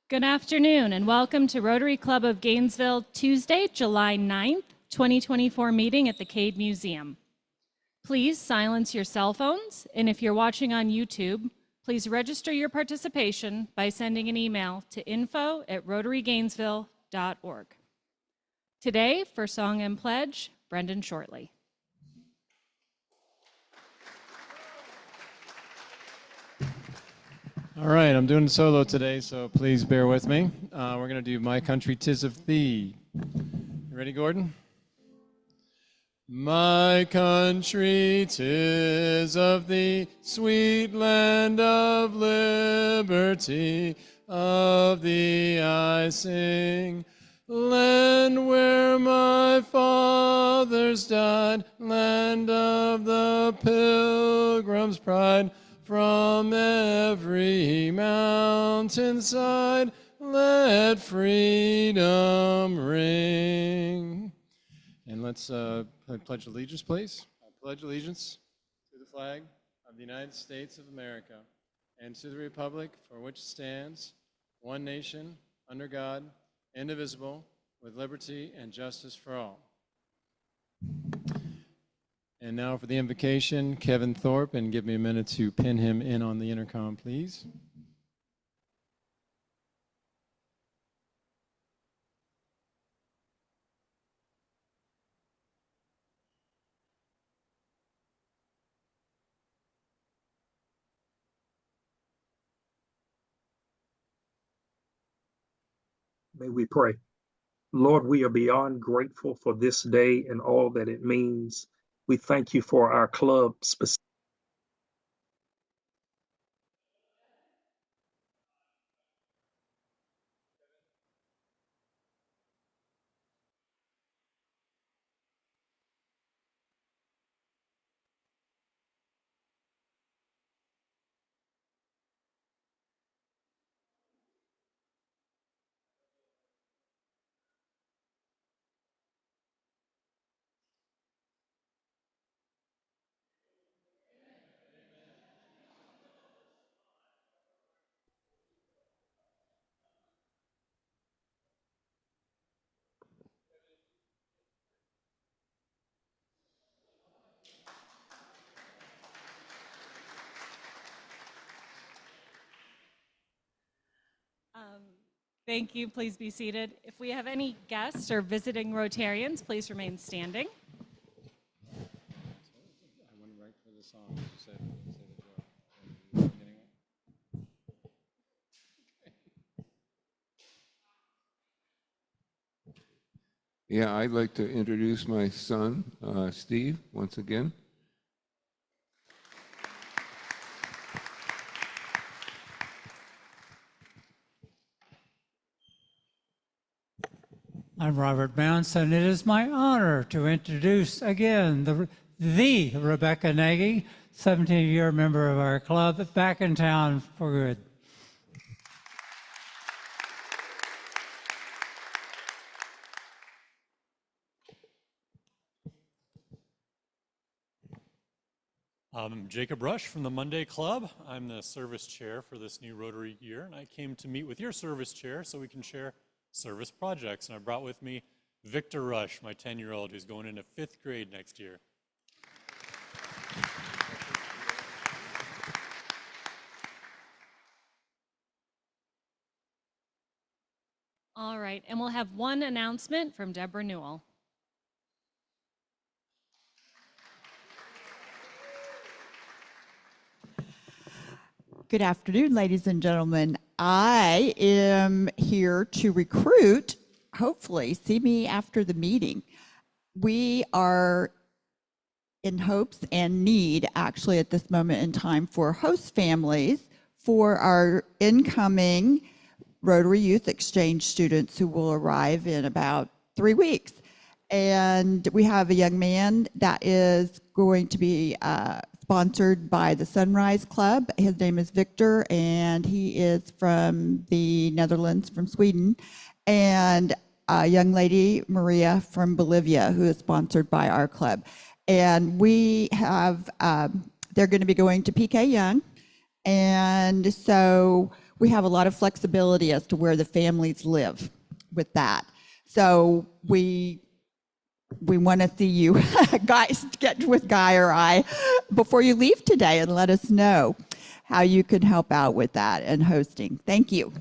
Good afternoon and welcome to Rotary Club of Gainesville Tuesday, July 9th, 2024 meeting at the Cade Museum. Please silence your cell phones, and if you're watching on YouTube, please register your participation by sending an email to info@rotarygainesville.org. Today, for Song and Pledge, Brendan Shortley. All right, I'm doing solo today, so please bear with me. We're going to do My Country 'Tis of Thee. You ready, Gordon? My country 'tis of thee, sweet land of liberty, of thee I sing. Land where my fathers died, land of the pilgrim's pride, from every mountainside, let freedom ring. And let's pledge allegiance, please. I pledge allegiance to the flag of the United States of America and to the republic for which it stands, one nation, under God, indivisible, with liberty and justice for all. And now for the invocation, Kevin Thorpe, and give me a minute to pin him in on the intercom, please. May we pray. Lord, we are beyond grateful for this day and all that it means. We thank you for our club specifically. Thank you. Please be seated. If we have any guests or visiting Rotarians, please remain standing. I went right for the song. You said the joke. Yeah, I'd like to introduce my son, Steve, once again. I'm Robert Bounce, and it is my honor to introduce again the Rebecca Nagy, 17-year member of our club, back in town for good. I'm Jacob Rush from the Monday Club. I'm the service chair for this new Rotary year, and I came to meet with your service chair so we can share service projects. And I brought with me Victor Rush, my 10-year-old, who's going into 5th grade next year. All right, and we'll have one announcement from Deborah Newell. Good afternoon, ladies and gentlemen. I am here to recruit, hopefully, see me after the meeting. We are in hopes and need, actually, at this moment in time, for host families for our incoming Rotary Youth Exchange students who will arrive in about 3 weeks. And we have a young man that is going to be sponsored by the Sunrise Club. His name is Victor, and he is from the Netherlands, from Sweden. And a young lady, Maria, from Bolivia, who is sponsored by our club. And we have, they're going to be going to PK Young. And so we have a lot of flexibility as to where the families live with that. So we want to see you guys get with Guy or I before you leave today and let us know how you can help out with that and hosting. Thank you.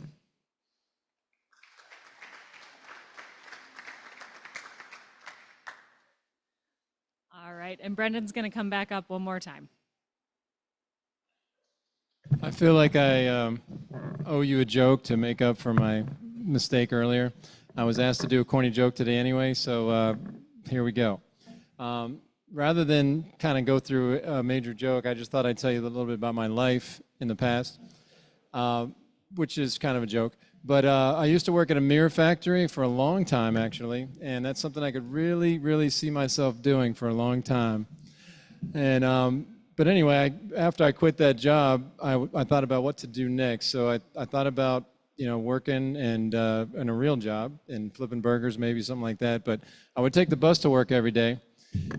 All right, and Brendan's going to come back up one more time. I feel like I owe you a joke to make up for my mistake earlier. I was asked to do a corny joke today anyway, so here we go. Rather than kind of go through a major joke, I just thought I'd tell you a little bit about my life in the past, which is kind of a joke. But I used to work at a mirror factory for a long time, actually, and that's something I could really, really see myself doing for a long time. And but anyway, after I quit that job, I thought about what to do next. So I thought about, working and in a real job and flipping burgers, maybe something like that. But I would take the bus to work every day.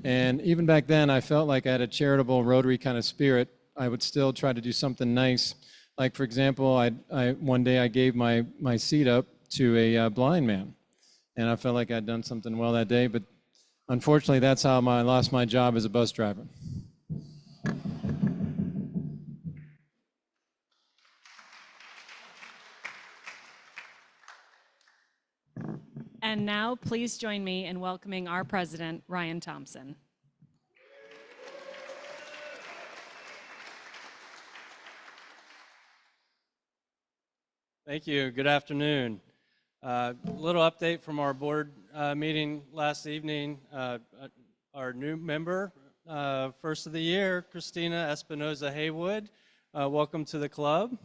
And even back then, I felt like I had a charitable Rotary kind of spirit. I would still try to do something nice. Like, for example, one day I gave my seat up to a blind man. And I felt like I'd done something well that day. But unfortunately, that's how I lost my job as a bus driver. And now, please join me in welcoming our president, Ryan Thompson. Thank you. Good afternoon. A little update from our board meeting last evening. Our new member, first of the year, Christina Espinoza Haywood. Welcome to the club.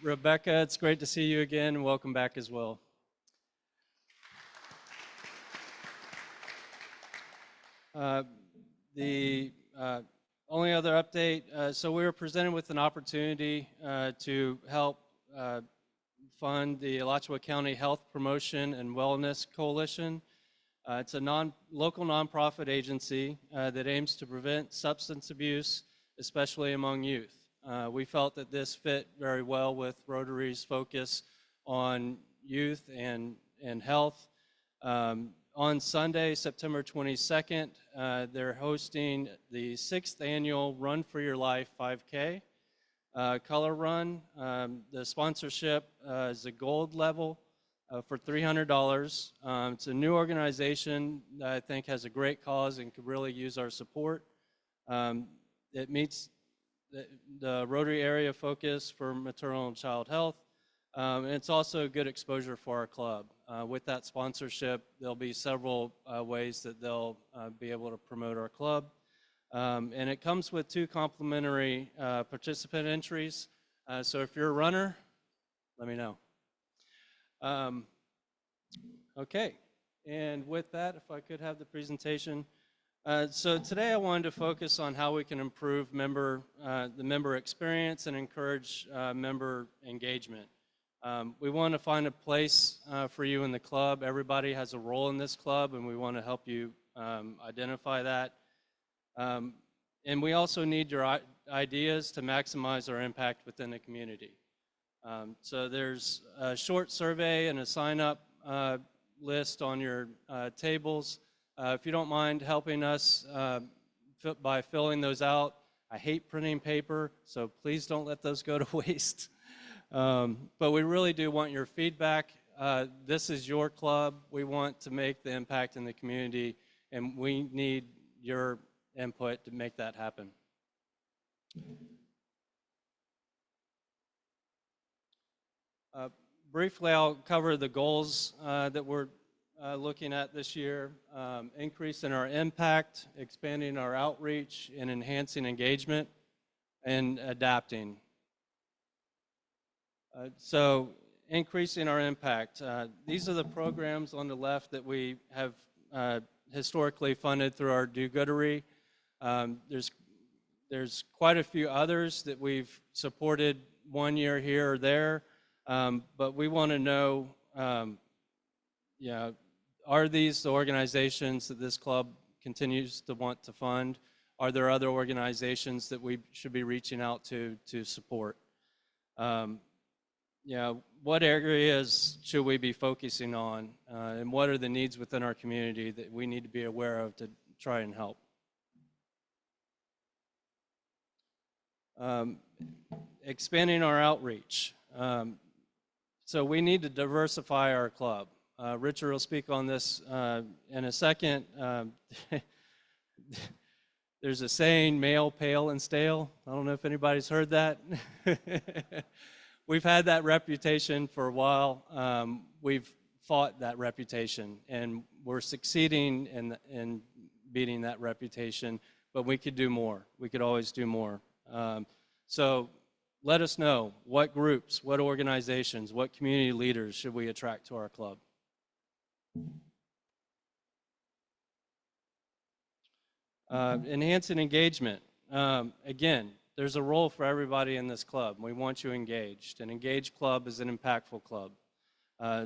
Rebecca, it's great to see you again, and welcome back as well. The only other update, so we were presented with an opportunity to help fund the Alachua County Health Promotion and Wellness Coalition. It's a local nonprofit agency that aims to prevent substance abuse, especially among youth. We felt that this fit very well with Rotary's focus on youth and health. On Sunday, September 22nd, they're hosting the 6th annual Run for Your Life 5K color run. The sponsorship is a gold level for $300. It's a new organization that I think has a great cause and could really use our support. It meets the Rotary area focus for maternal and child health. And it's also a good exposure for our club. With that sponsorship, there'll be several ways that they'll be able to promote our club. And it comes with 2 complimentary participant entries. So if you're a runner, let me know. Okay, and with that, if I could have the presentation. So today I wanted to focus on how we can improve the member experience and encourage member engagement. We want to find a place for you in the club. Everybody has a role in this club, and we want to help you identify that. And we also need your ideas to maximize our impact within the community. So there's a short survey and a sign-up list on your tables. If you don't mind helping us by filling those out. I hate printing paper, so please don't let those go to waste. But we really do want your feedback. This is your club. We want to make the impact in the community, and we need your input to make that happen. Briefly, I'll cover the goals that we're looking at this year. Increase in our impact, expanding our outreach, and enhancing engagement, and adapting. So increasing our impact. These are the programs on the left that we have historically funded through our do-goodery. There's quite a few others that we've supported one year here or there, but we want to know, are these the organizations that this club continues to want to fund? are there other organizations that we should be reaching out to support? You know, what areas should we be focusing on, and what are the needs within our community that we need to be aware of to try and help? Expanding our outreach. So we need to diversify our club. Richard will speak on this in a second. There's a saying, male, pale, and stale. I don't know if anybody's heard that. We've had that reputation for a while. We've fought that reputation, and we're succeeding in beating that reputation, but we could do more. We could always do more. So let us know what groups, what organizations, what community leaders should we attract to our club. Enhancing engagement. Again, there's a role for everybody in this club. We want you engaged. An engaged club is an impactful club.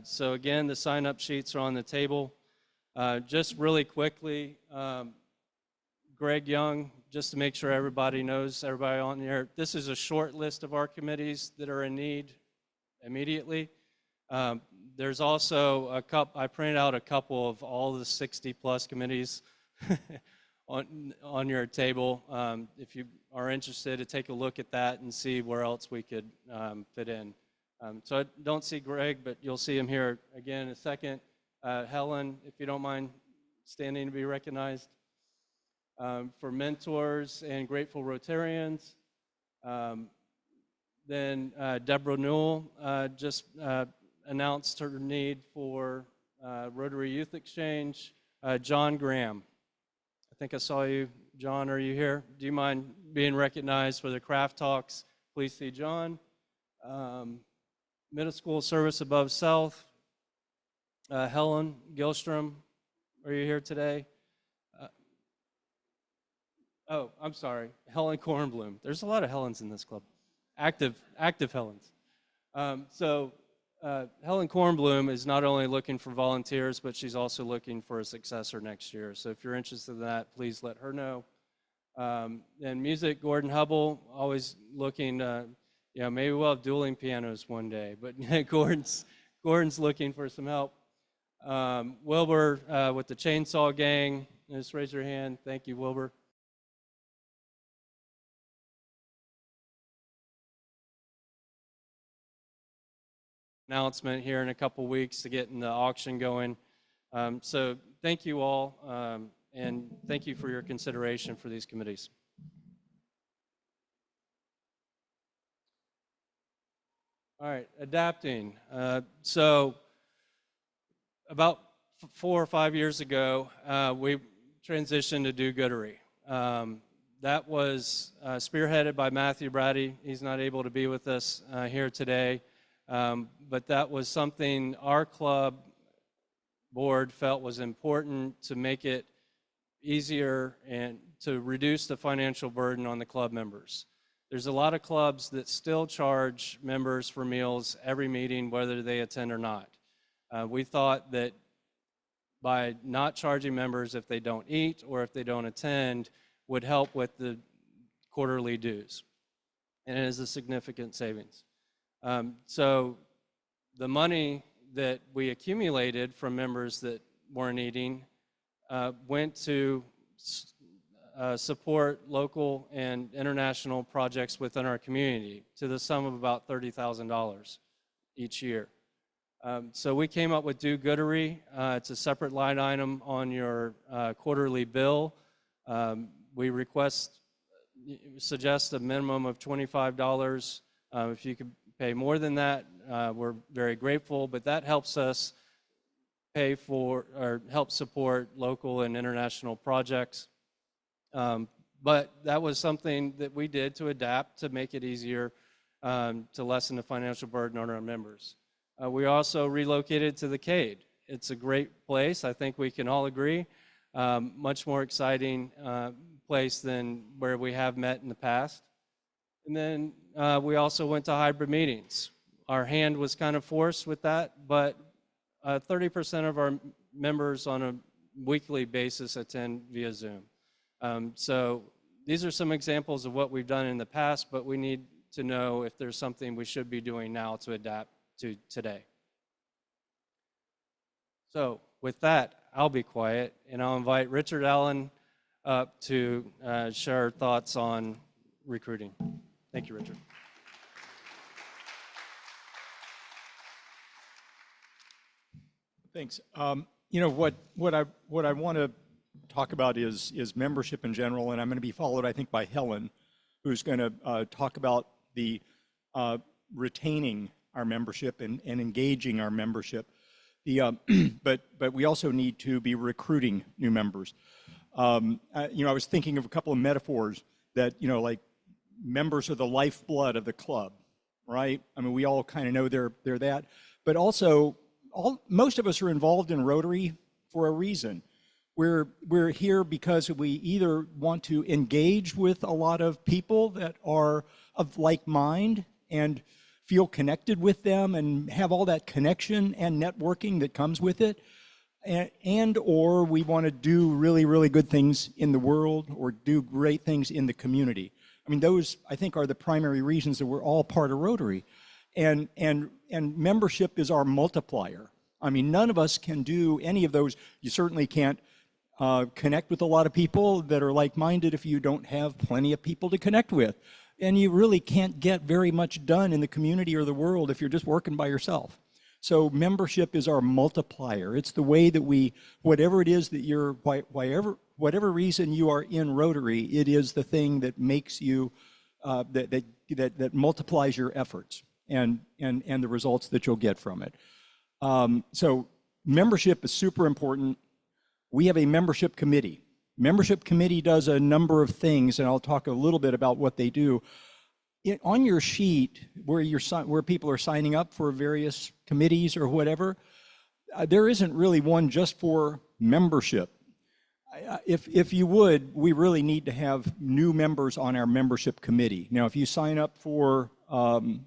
So again, the sign-up sheets are on the table. Just really quickly, Greg Young, just to make sure everybody knows, everybody on here, this is a short list of our committees that are in need immediately. There's also a couple, I printed out a couple of all the 60+ committees on your table. If you are interested to take a look at that and see where else we could fit in. So I don't see Greg, but you'll see him here again in a second. Helen, if you don't mind standing to be recognized. For mentors and grateful Rotarians. Then Deborah Newell just announced her need for Rotary Youth Exchange. John Graham. I think I saw you. John, are you here? Do you mind being recognized for the craft talks? Please see John. Middle School Service Above South. Helen Gilstrom, are you here today? Oh, I'm sorry, Helen Kornblum. There's a lot of Helens in this club. Active Helens. Helen Kornblum is not only looking for volunteers, but she's also looking for a successor next year. So if you're interested in that, please let her know. And music, Gordon Hubble, always looking, maybe we'll have dueling pianos one day, but Gordon's looking for some help. Wilbur with the Chainsaw Gang, just raise your hand. Thank you, Wilbur. Announcement here in a couple weeks to get the auction going. So thank you all, and thank you for your consideration for these committees. All right, adapting. So about 4 or 5 years ago, we transitioned to do-goodery. That was spearheaded by Matthew Brady. He's not able to be with us here today. But that was something our club board felt was important to make it easier and to reduce the financial burden on the club members. There's a lot of clubs that still charge members for meals every meeting, whether they attend or not. We thought that by not charging members if they don't eat or if they don't attend would help with the quarterly dues. And it is a significant savings. So the money that we accumulated from members that weren't eating went to support local and international projects within our community to the sum of about $30,000 each year. So we came up with do-goodery. It's a separate line item on your quarterly bill. We suggest a minimum of $25. If you could pay more than that, we're very grateful, but that helps us pay for or help support local and international projects. But that was something that we did to adapt to make it easier to lessen the financial burden on our members. We also relocated to the Cade. It's a great place. I think we can all agree. Much more exciting place than where we have met in the past. And then we also went to hybrid meetings. Our hand was kind of forced with that, but 30% of our members on a weekly basis attend via Zoom. So these are some examples of what we've done in the past, but we need to know if there's something we should be doing now to adapt to today. So with that, I'll be quiet, and I'll invite Richard Allen up to share thoughts on recruiting. Thank you, Richard. Thanks. You know, what I want to talk about is membership in general, and I'm going to be followed, I think, by Helen, who's going to talk about the retaining our membership and engaging our membership. The but we also need to be recruiting new members. You know, I was thinking of a couple of metaphors that, you know, like members are the lifeblood of the club, right? I mean, we all kind of know they're that, but also most of us are involved in Rotary for a reason. We're here because we either want to engage with a lot of people that are of like mind and feel connected with them and have all that connection and networking that comes with it, and or we want to do really, really good things in the world or do great things in the community. I mean, those, I think, are the primary reasons that we're all part of Rotary. And membership is our multiplier. I mean, none of us can do any of those. You certainly can't connect with a lot of people that are like-minded if you don't have plenty of people to connect with. And you really can't get very much done in the community or the world if you're just working by yourself. So membership is our multiplier. It's the way that we, whatever it is that you're, whatever reason you are in Rotary, it is the thing that makes you, that multiplies your efforts and the results that you'll get from it. So membership is super important. We have a membership committee. Membership committee does a number of things, and I'll talk a little bit about what they do. On your sheet where people are signing up for various committees or whatever, there isn't really one just for membership. If you would, we really need to have new members on our membership committee. Now, if you sign up for there's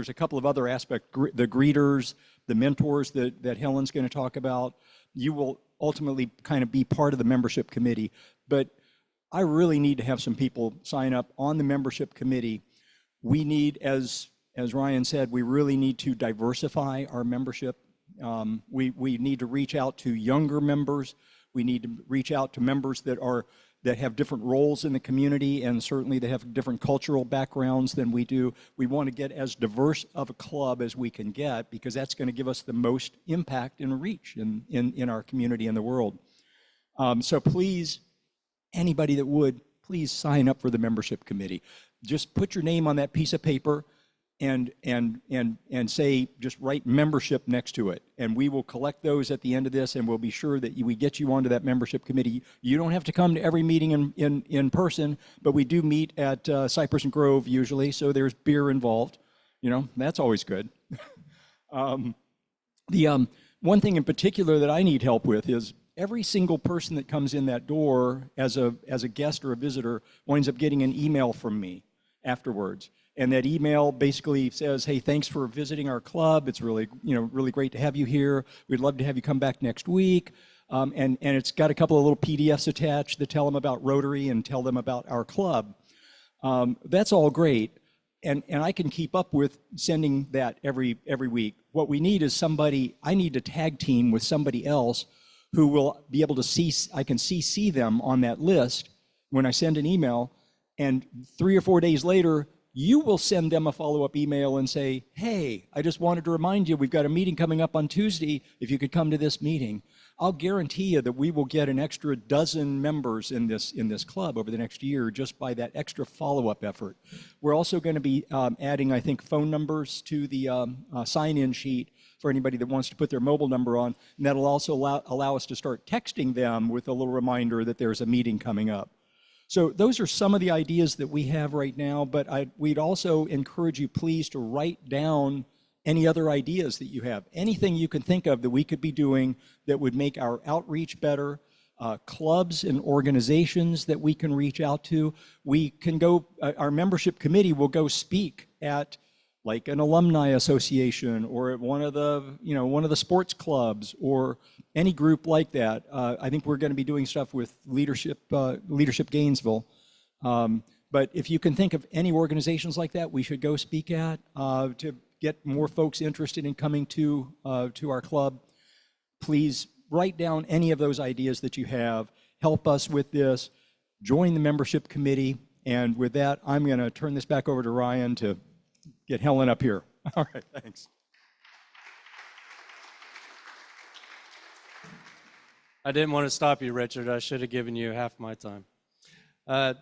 a couple of other aspects, the greeters, the mentors that Helen's going to talk about. You will ultimately kind of be part of the membership committee, but I really need to have some people sign up on the membership committee. We need, as Ryan said, we really need to diversify our membership. We need to reach out to younger members. We need to reach out to members that have different roles in the community, and certainly they have different cultural backgrounds than we do. We want to get as diverse of a club as we can get, because that's going to give us the most impact and reach in our community and the world. So please, anybody that would, please sign up for the membership committee. Just put your name on that piece of paper and say, just write membership next to it. And we will collect those at the end of this, and we'll be sure that we get you onto that membership committee. You don't have to come to every meeting in person, but we do meet at Cypress and Grove usually, so there's beer involved. You know, that's always good. One thing in particular that I need help with is every single person that comes in that door as a guest or a visitor winds up getting an email from me afterwards. And that email basically says, hey, thanks for visiting our club. It's really, really great to have you here. We'd love to have you come back next week. And it's got a couple of little PDFs attached that tell them about Rotary and tell them about our club. That's all great. And I can keep up with sending that every week. What we need is somebody, I need to tag team with somebody else who will be able to see, I can CC them on that list when I send an email. And 3 or 4 days later, you will send them a follow-up email and say, hey, I just wanted to remind you, we've got a meeting coming up on Tuesday, if you could come to this meeting. I'll guarantee you that we will get an extra dozen members in this club over the next year just by that extra follow-up effort. We're also going to be adding, I think, phone numbers to the sign-in sheet for anybody that wants to put their mobile number on, and that'll also allow us to start texting them with a little reminder that there's a meeting coming up. So those are some of the ideas that we have right now, but we'd also encourage you, please, to write down any other ideas that you have. Anything you can think of that we could be doing that would make our outreach better, clubs and organizations that we can reach out to. We can go, our membership committee will go speak at like an alumni association or at one of the sports clubs or any group like that. I think we're going to be doing stuff with Leadership Gainesville. But if you can think of any organizations like that we should go speak at to get more folks interested in coming to our club, please write down any of those ideas that you have. Help us with this. Join the membership committee. And with that, I'm going to turn this back over to Ryan to get Helen up here. All right, thanks. I didn't want to stop you, Richard. I should have given you half my time. With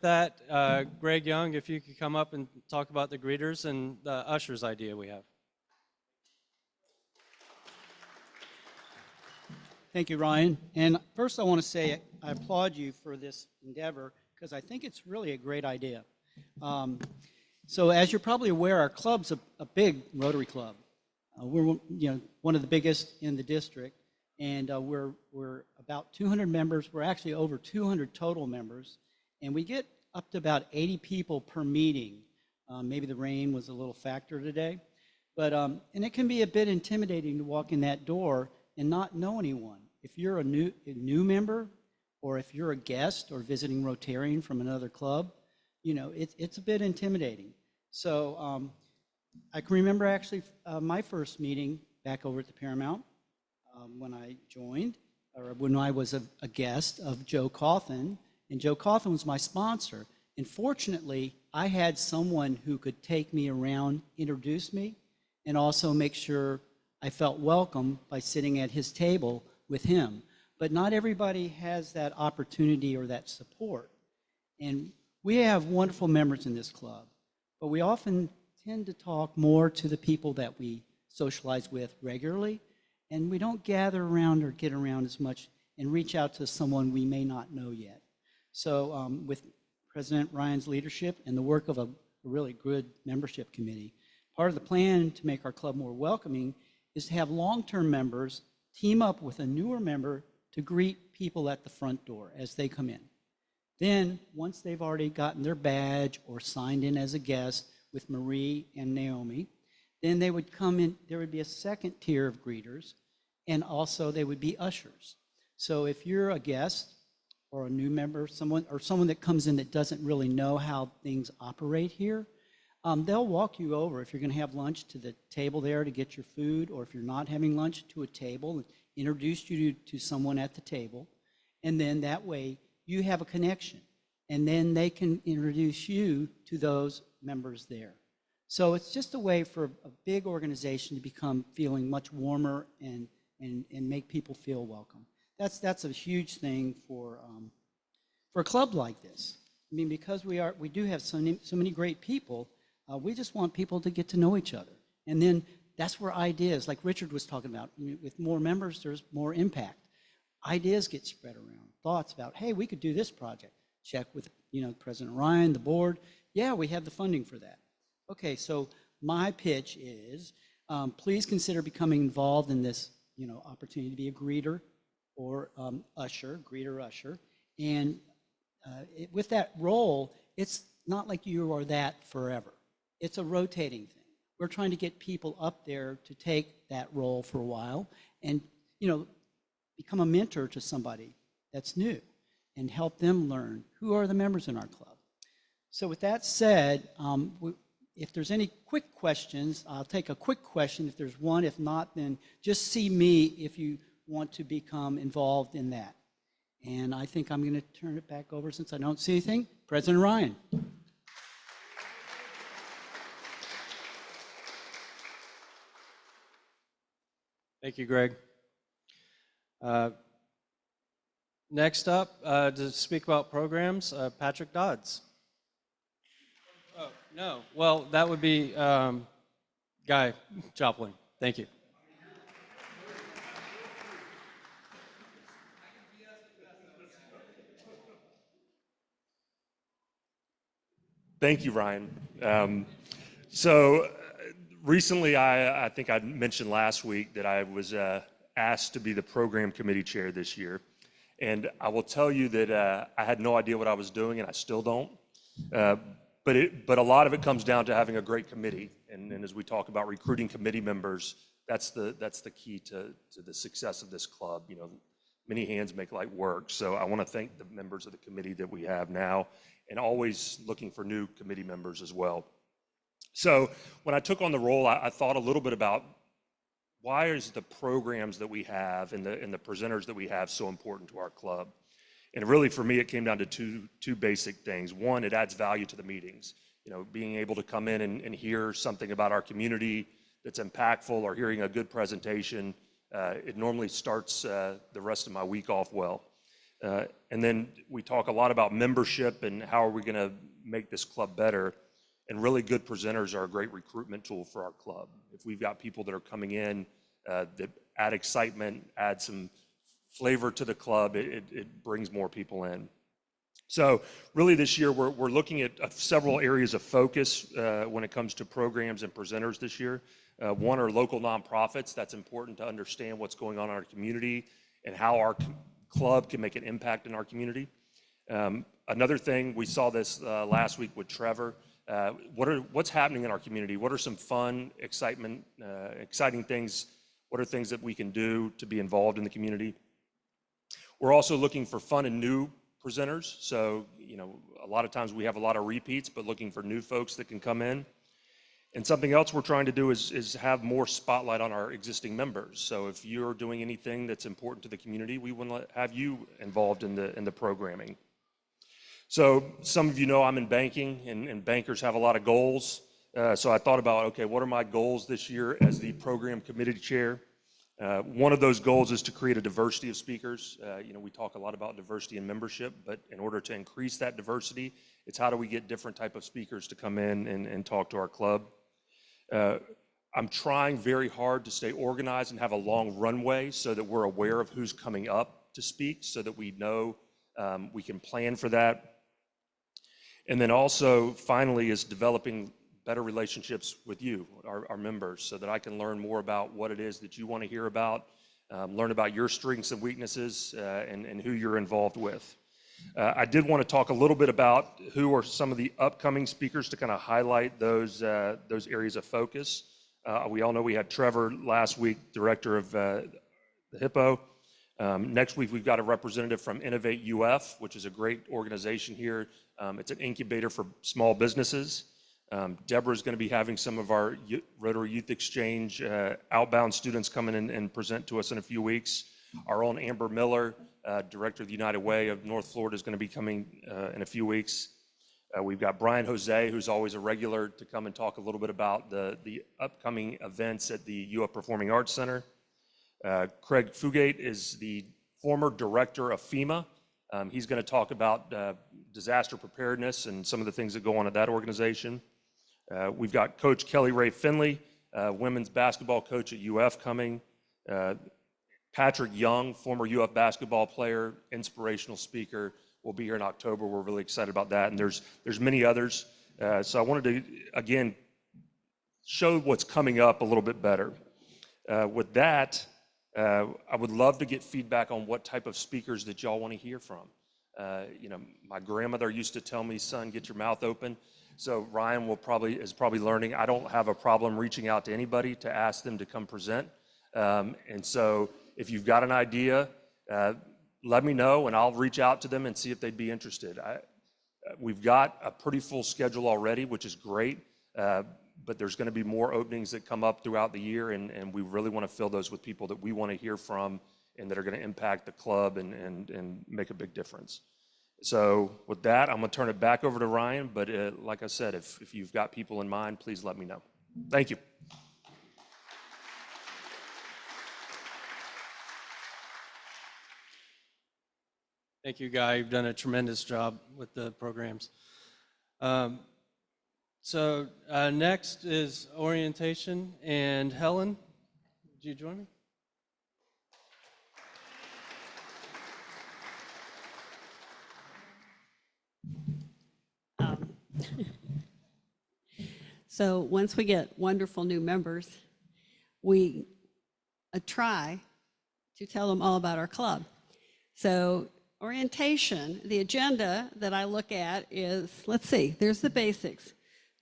that, Greg Young, if you could come up and talk about the greeters and the ushers idea we have. Thank you, Ryan. And first I want to say I applaud you for this endeavor because I think it's really a great idea. So as you're probably aware, our club's a big Rotary Club. We're one of the biggest in the district, and we're about 200 members. We're actually over 200 total members, and we get up to about 80 people per meeting. Maybe the rain was a little factor today, but and it can be a bit intimidating to walk in that door and not know anyone. If you're a new member, or if you're a guest or visiting Rotarian from another club, it's a bit intimidating. So I can remember actually my first meeting back over at the Paramount when I joined, or when I was a guest of Joe Cawthon, and Joe Cawthon was my sponsor. And fortunately, I had someone who could take me around, introduce me, and also make sure I felt welcome by sitting at his table with him. But not everybody has that opportunity or that support. And we have wonderful members in this club, but we often tend to talk more to the people that we socialize with regularly, and we don't gather around or get around as much and reach out to someone we may not know yet. So with President Ryan's leadership and the work of a really good membership committee, part of the plan to make our club more welcoming is to have long-term members team up with a newer member to greet people at the front door as they come in. Then, once they've already gotten their badge or signed in as a guest with Marie and Naomi, then they would come in, there would be a second tier of greeters, and also they would be ushers. So if you're a guest or a new member, someone that comes in that doesn't really know how things operate here, they'll walk you over if you're going to have lunch to the table there to get your food, or if you're not having lunch, to a table, and introduce you to someone at the table. And then that way you have a connection, and then they can introduce you to those members there. So it's just a way for a big organization to become feeling much warmer and make people feel welcome. That's a huge thing for a club like this. I mean, because we do have so many great people. We just want people to get to know each other. And then that's where ideas, like Richard was talking about, with more members, there's more impact. Ideas get spread around. Thoughts about, hey, we could do this project. Check with, President Ryan, the board. Yeah, we have the funding for that. Okay, so my pitch is, please consider becoming involved in this, opportunity to be a greeter or usher. And with that role, it's not like you are that forever. It's a rotating thing. We're trying to get people up there to take that role for a while and, become a mentor to somebody that's new and help them learn who are the members in our club. So with that said, if there's any quick questions, I'll take a quick question if there's one. If not, then just see me if you want to become involved in that. And I think I'm going to turn it back over, since I don't see anything, President Ryan. Thank you, Greg. Next up, to speak about programs, Patrick Dodds. Oh, no. Well, that would be Guy Joplin. Thank you. Thank you, Ryan. Recently, I think I mentioned last week that I was asked to be the program committee chair this year. And I will tell you that I had no idea what I was doing, and I still don't. but a lot of it comes down to having a great committee. And as we talk about recruiting committee members, that's the key to the success of this club. You know, many hands make light work. So I want to thank the members of the committee that we have now, and always looking for new committee members as well. So when I took on the role, I thought a little bit about why is the programs that we have and the presenters that we have so important to our club. And really, for me, it came down to two basic things. One, it adds value to the meetings. You know, being able to come in and hear something about our community that's impactful, or hearing a good presentation, it normally starts the rest of my week off well. And then we talk a lot about membership and how are we going to make this club better. And really good presenters are a great recruitment tool for our club. If we've got people that are coming in that add excitement, add some flavor to the club, it brings more people in. So really this year, we're looking at several areas of focus when it comes to programs and presenters this year. One are local nonprofits. That's important to understand what's going on in our community and how our club can make an impact in our community. Another thing, we saw this last week with Trevor. What's happening in our community? What are some fun, exciting things? What are things that we can do to be involved in the community? We're also looking for fun and new presenters. So, you know, a lot of times we have a lot of repeats, but looking for new folks that can come in. And something else we're trying to do is have more spotlight on our existing members. So if you're doing anything that's important to the community, we want to have you involved in the programming. So some of you know I'm in banking, and bankers have a lot of goals. So I thought about, okay, what are my goals this year as the program committee chair? One of those goals is to create a diversity of speakers. You know, we talk a lot about diversity in membership, but in order to increase that diversity, it's how do we get different type of speakers to come in and talk to our club. I'm trying very hard to stay organized and have a long runway so that we're aware of who's coming up to speak, so that we know we can plan for that. And then also, finally, is developing better relationships with you, our members, so that I can learn more about what it is that you want to hear about, learn about your strengths and weaknesses, and who you're involved with. I did want to talk a little bit about who are some of the upcoming speakers to kind of highlight those areas of focus. We all know we had Trevor last week, director of the Hippo. Next week, we've got a representative from Innovate UF, which is a great organization here. It's an incubator for small businesses. Deborah's going to be having some of our Rotary Youth Exchange outbound students come in and present to us in a few weeks. Our own Amber Miller, director of the United Way of North Florida, is going to be coming in a few weeks. We've got Brian Jose, who's always a regular, to come and talk a little bit about the upcoming events at the UF Performing Arts Center. Craig Fugate is the former director of FEMA. He's going to talk about disaster preparedness and some of the things that go on at that organization. We've got Coach Kelly Ray Finley, women's basketball coach at UF, coming. Patrick Young, former UF basketball player, inspirational speaker, will be here in October. We're really excited about that, and there's many others. So I wanted to, again, show what's coming up a little bit better. With that, I would love to get feedback on what type of speakers that y'all want to hear from. You know, my grandmother used to tell me, son, get your mouth open. So Ryan is probably learning. I don't have a problem reaching out to anybody to ask them to come present. And so if you've got an idea, let me know, and I'll reach out to them and see if they'd be interested. We've got a pretty full schedule already, which is great. But there's going to be more openings that come up throughout the year, and we really want to fill those with people that we want to hear from and that are going to impact the club and make a big difference. So with that, I'm going to turn it back over to Ryan, but like I said, if you've got people in mind, please let me know. Thank you. Thank you, Guy. You've done a tremendous job with the programs. So next is orientation, and Helen, would you join me? So once we get wonderful new members, we try to tell them all about our club. So orientation, the agenda that I look at is, let's see, there's the basics.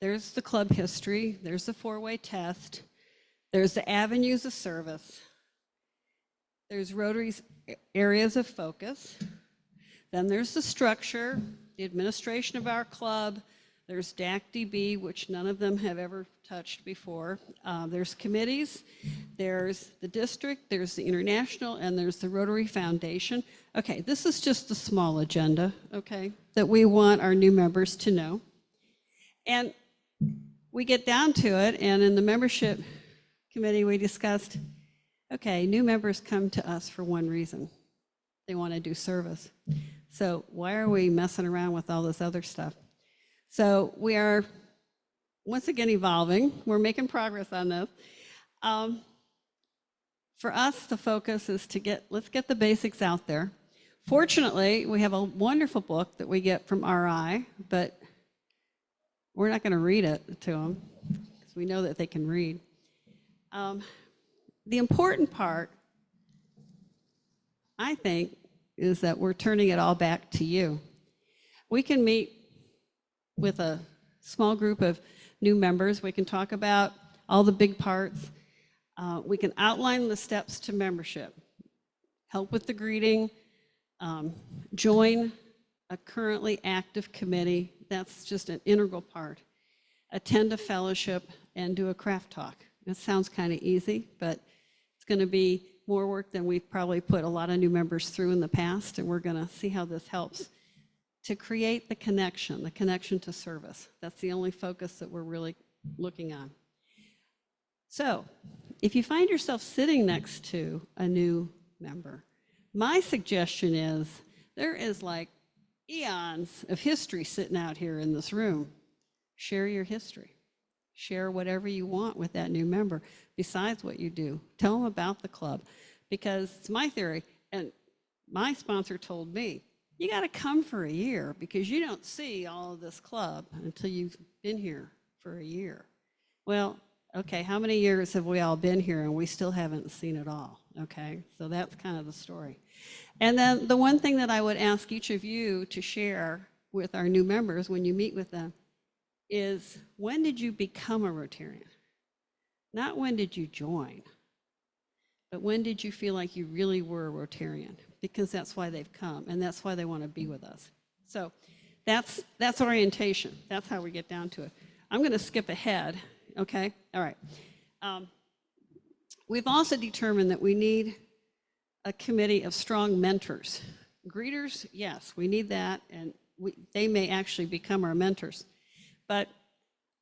There's the club history. There's the four-way test. There's the avenues of service. There's Rotary's areas of focus. Then there's the structure, the administration of our club. There's DAC-DB, which none of them have ever touched before. There's committees. There's the district. There's the international, and there's the Rotary Foundation. Okay, this is just a small agenda, okay, that we want our new members to know. And we get down to it, and in the membership committee, we discussed, okay, new members come to us for one reason. They want to do service. So why are we messing around with all this other stuff? So we are, once again, evolving. We're making progress on this. For us, the focus is to let's get the basics out there. Fortunately, we have a wonderful book that we get from RI, but we're not going to read it to them because we know that they can read. The important part, I think, is that we're turning it all back to you. We can meet with a small group of new members. We can talk about all the big parts. We can outline the steps to membership, help with the greeting, join a currently active committee. That's just an integral part. Attend a fellowship and do a craft talk. It sounds kind of easy, but it's going to be more work than we've probably put a lot of new members through in the past, and we're going to see how this helps to create the connection to service. That's the only focus that we're really looking on. So if you find yourself sitting next to a new member, my suggestion is there is like eons of history sitting out here in this room. Share your history. Share whatever you want with that new member besides what you do. Tell them about the club, because it's my theory, and my sponsor told me, you got to come for a year because you don't see all of this club until you've been here for a year. Well, okay, how many years have we all been here and we still haven't seen it all? Okay, so that's kind of the story. And then the one thing that I would ask each of you to share with our new members when you meet with them is, when did you become a Rotarian? Not when did you join, but when did you feel like you really were a Rotarian? Because that's why they've come, and that's why they want to be with us. So that's orientation. That's how we get down to it. I'm going to skip ahead, okay? All right. We've also determined that we need a committee of strong mentors. Greeters, yes, we need that, and they may actually become our mentors. But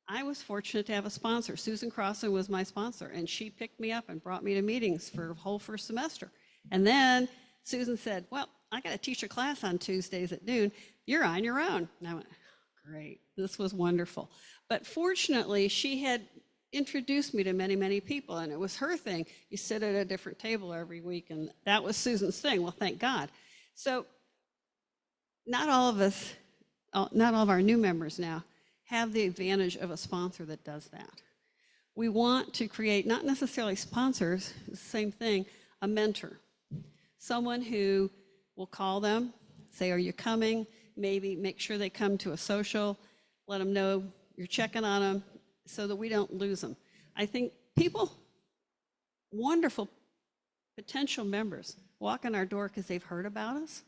I was fortunate to have a sponsor. Susan Crossan was my sponsor, and she picked me up and brought me to meetings for the whole first semester. And then Susan said, well, I got to teach a class on Tuesdays at noon. You're on your own. And I went, great, this was wonderful. But fortunately, she had introduced me to many, many people, and it was her thing. You sit at a different table every week, and that was Susan's thing. Well, thank God. So not all of our new members now have the advantage of a sponsor that does that. We want to create, not necessarily sponsors, the same thing, a mentor. Someone who will call them, say, are you coming? Maybe make sure they come to a social, let them know you're checking on them so that we don't lose them. I think people, wonderful potential members, walk in our door because they've heard about us.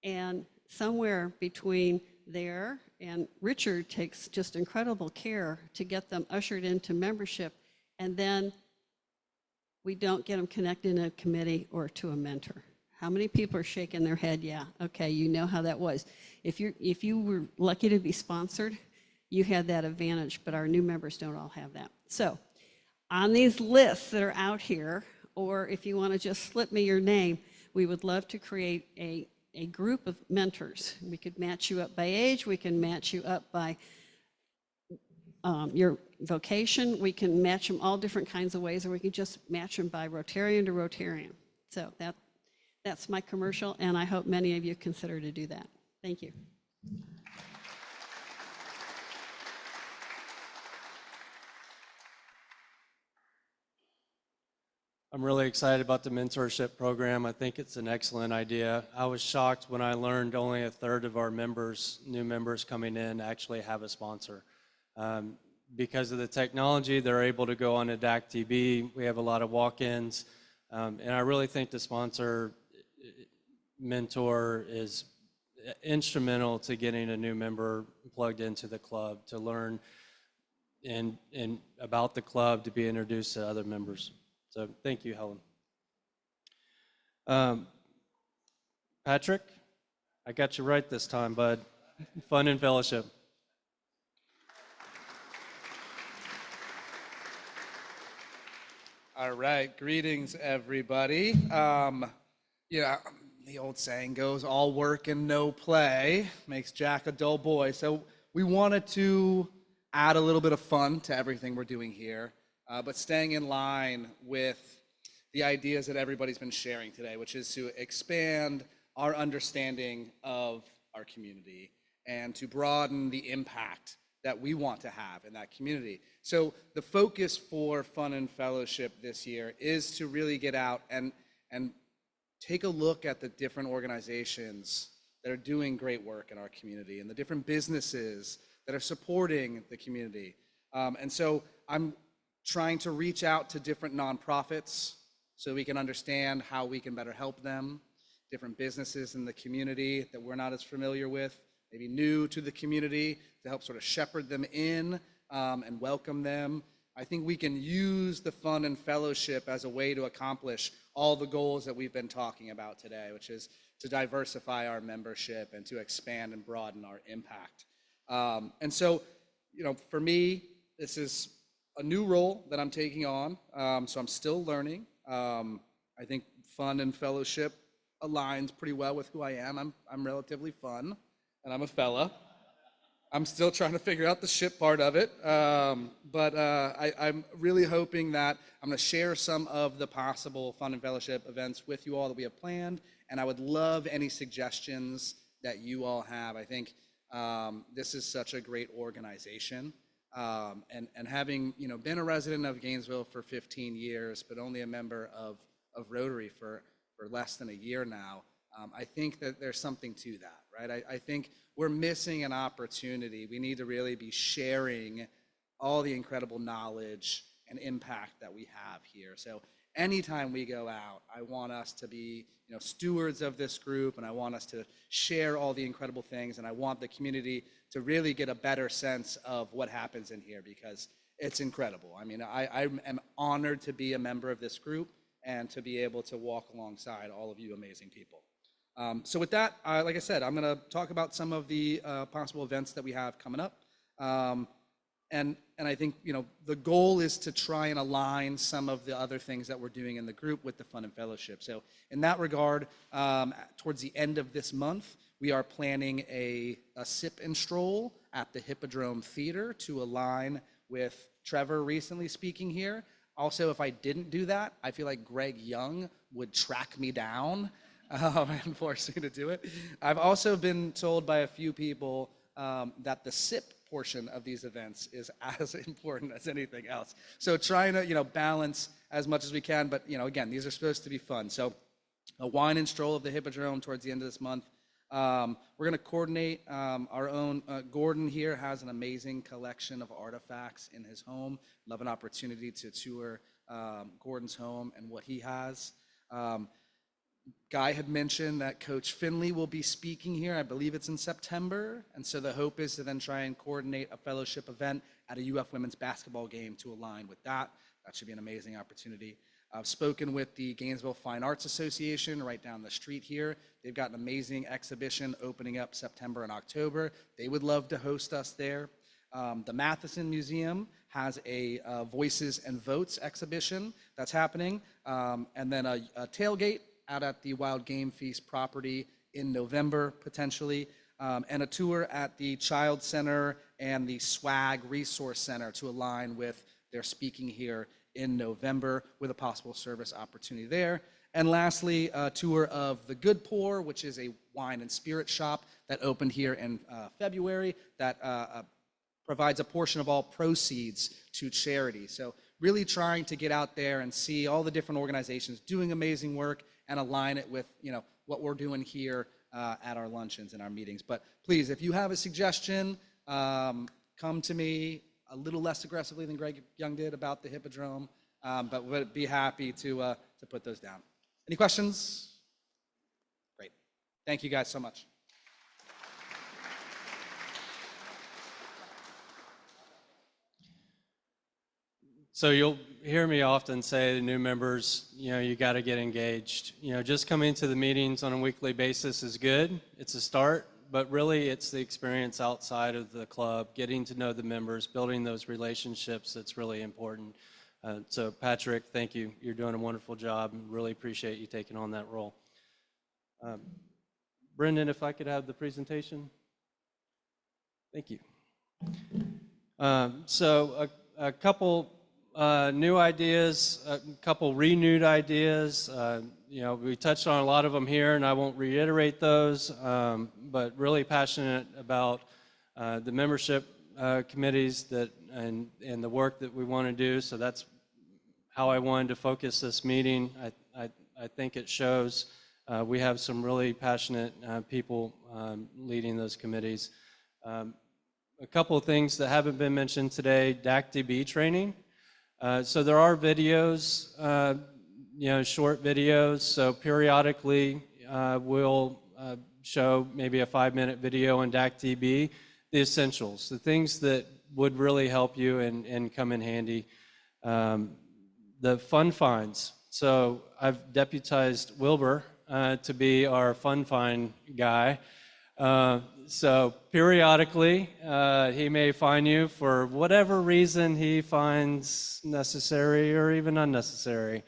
And somewhere between there and Richard takes just incredible care to get them ushered into membership, and then we don't get them connected in a committee or to a mentor. How many people are shaking their head? Yeah, okay, you know how that was. If you were lucky to be sponsored, you had that advantage, but our new members don't all have that. So on these lists that are out here, or if you want to just slip me your name, we would love to create a group of mentors. We could match you up by age. We can match you up by your vocation. We can match them all different kinds of ways, or we can just match them by Rotarian to Rotarian. So that's my commercial, and I hope many of you consider to do that. Thank you. I'm really excited about the mentorship program. I think it's an excellent idea. I was shocked when I learned only a third of our members, new members coming in, actually have a sponsor. Because of the technology, they're able to go on to DAC TV. We have a lot of walk-ins. And I really think the sponsor mentor is instrumental to getting a new member plugged into the club to learn and about the club, to be introduced to other members. So thank you, Helen. Patrick, I got you right this time, bud. Fun and fellowship. All right, greetings, everybody. The old saying goes, all work and no play makes Jack a dull boy. So we wanted to add a little bit of fun to everything we're doing here, but staying in line with the ideas that everybody's been sharing today, which is to expand our understanding of our community and to broaden the impact that we want to have in that community. So the focus for Fun and Fellowship this year is to really get out and take a look at the different organizations that are doing great work in our community and the different businesses that are supporting the community. And so I'm trying to reach out to different nonprofits so we can understand how we can better help them, different businesses in the community that we're not as familiar with, maybe new to the community, to help sort of shepherd them in and welcome them. I think we can use the Fun and Fellowship as a way to accomplish all the goals that we've been talking about today, which is to diversify our membership and to expand and broaden our impact. And so, for me, this is a new role that I'm taking on, so I'm still learning. I think Fun and Fellowship aligns pretty well with who I am. I'm relatively fun, and I'm a fella. I'm still trying to figure out the ship part of it, but I'm really hoping that I'm going to share some of the possible Fun and Fellowship events with you all that we have planned, and I would love any suggestions that you all have. I think this is such a great organization, and having been a resident of Gainesville for 15 years, but only a member of Rotary for less than a year now, I think that there's something to that, right? I think we're missing an opportunity. We need to really be sharing all the incredible knowledge and impact that we have here. So anytime we go out, I want us to be stewards of this group, and I want us to share all the incredible things, and I want the community to really get a better sense of what happens in here, because it's incredible. I mean, I am honored to be a member of this group and to be able to walk alongside all of you amazing people. So with that, like I said, I'm going to talk about some of the possible events that we have coming up. And I think, the goal is to try and align some of the other things that we're doing in the group with the Fun and Fellowship. So in that regard, towards the end of this month, we are planning a sip and stroll at the Hippodrome Theater to align with Trevor recently speaking here. Also, if I didn't do that, I feel like Greg Young would track me down and force me to do it. I've also been told by a few people that the sip portion of these events is as important as anything else. So trying to, balance as much as we can, but, again, these are supposed to be fun. So a wine and stroll of the Hippodrome towards the end of this month. We're going to coordinate our own. Gordon here has an amazing collection of artifacts in his home. Love an opportunity to tour Gordon's home and what he has. Guy had mentioned that Coach Finley will be speaking here. I believe it's in September. And so the hope is to then try and coordinate a fellowship event at a UF women's basketball game to align with that. That should be an amazing opportunity. I've spoken with the Gainesville Fine Arts Association right down the street here. They've got an amazing exhibition opening up September and October. They would love to host us there. The Matheson Museum has a Voices and Votes exhibition that's happening. And then a tailgate out at the Wild Game Feast property in November, potentially, and a tour at the Child Center and the Swag Resource Center to align with their speaking here in November with a possible service opportunity there. And lastly, a tour of the Good Pour, which is a wine and spirit shop that opened here in February that provides a portion of all proceeds to charity. So really trying to get out there and see all the different organizations doing amazing work and align it with, what we're doing here at our luncheons and our meetings. But please, if you have a suggestion, come to me a little less aggressively than Greg Young did about the Hippodrome, but would be happy to put those down. Any questions? Great. Thank you guys so much. So you'll hear me often say to new members, you got to get engaged. Just coming to the meetings on a weekly basis is good. It's a start, but really it's the experience outside of the club, getting to know the members, building those relationships that's really important. So Patrick, thank you. You're doing a wonderful job. Really appreciate you taking on that role. Brendan, if I could have the presentation. Thank you. So a couple new ideas, a couple renewed ideas. We touched on a lot of them here, and I won't reiterate those, but really passionate about the membership committees and the work that we want to do. So that's how I wanted to focus this meeting. I think it shows we have some really passionate people leading those committees. A couple of things that haven't been mentioned today, DAC-DB training. So there are videos, short videos. So periodically we'll show maybe a 5-minute video on DAC-DB, the essentials, the things that would really help you and come in handy. The fun finds. So I've deputized Wilbur to be our fun find guy. So periodically, he may fine you for whatever reason he finds necessary or even unnecessary.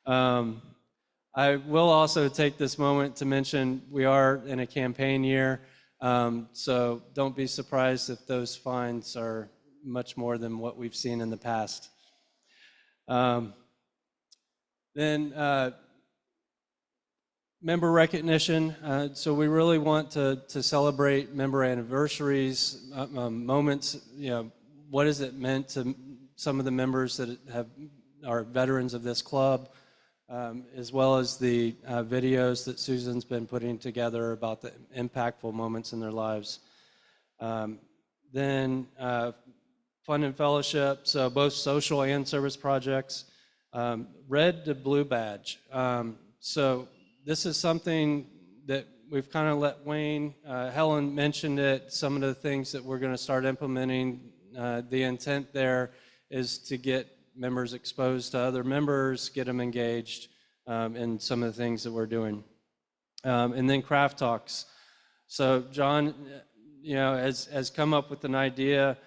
I will also take this moment to mention we are in a campaign year, so don't be surprised if those fines are much more than what we've seen in the past. Member recognition. So we really want to celebrate member anniversaries, moments. What has it meant to some of the members that are veterans of this club, as well as the videos that Susan's been putting together about the impactful moments in their lives. Then fun and fellowship. So both social and service projects. Red to blue badge. So this is something that we've kind of let wane. Helen mentioned it, some of the things that we're going to start implementing. The intent there is to get members exposed to other members, get them engaged in some of the things that we're doing. And then craft talks. So John, has come up with an idea.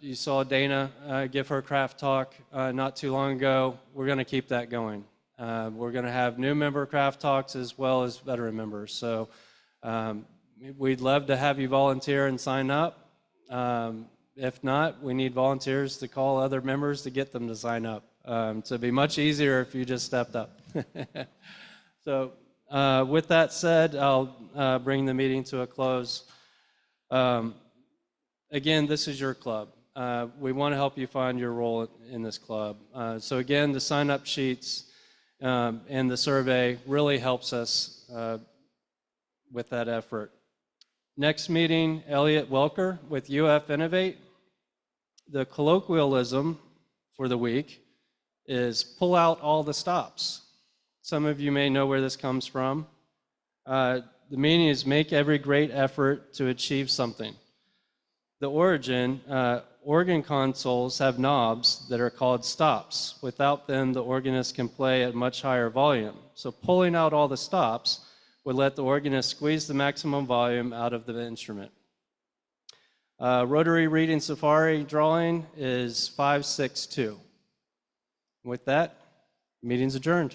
You saw Dana give her craft talk not too long ago. We're going to keep that going. We're going to have new member craft talks as well as veteran members. So we'd love to have you volunteer and sign up. If not, we need volunteers to call other members to get them to sign up. So it'd be much easier if you just stepped up. So with that said, I'll bring the meeting to a close. Again, this is your club. We want to help you find your role in this club. So again, the sign-up sheets and the survey really helps us with that effort. Next meeting, Elliot Welker with UF Innovate. The colloquialism for the week is pull out all the stops. Some of you may know where this comes from. The meaning is make every great effort to achieve something. The origin, organ consoles have knobs that are called stops. Without them, the organist can play at much higher volume. So pulling out all the stops would let the organist squeeze the maximum volume out of the instrument. Rotary Reading Safari drawing is 562. With that, meeting's adjourned.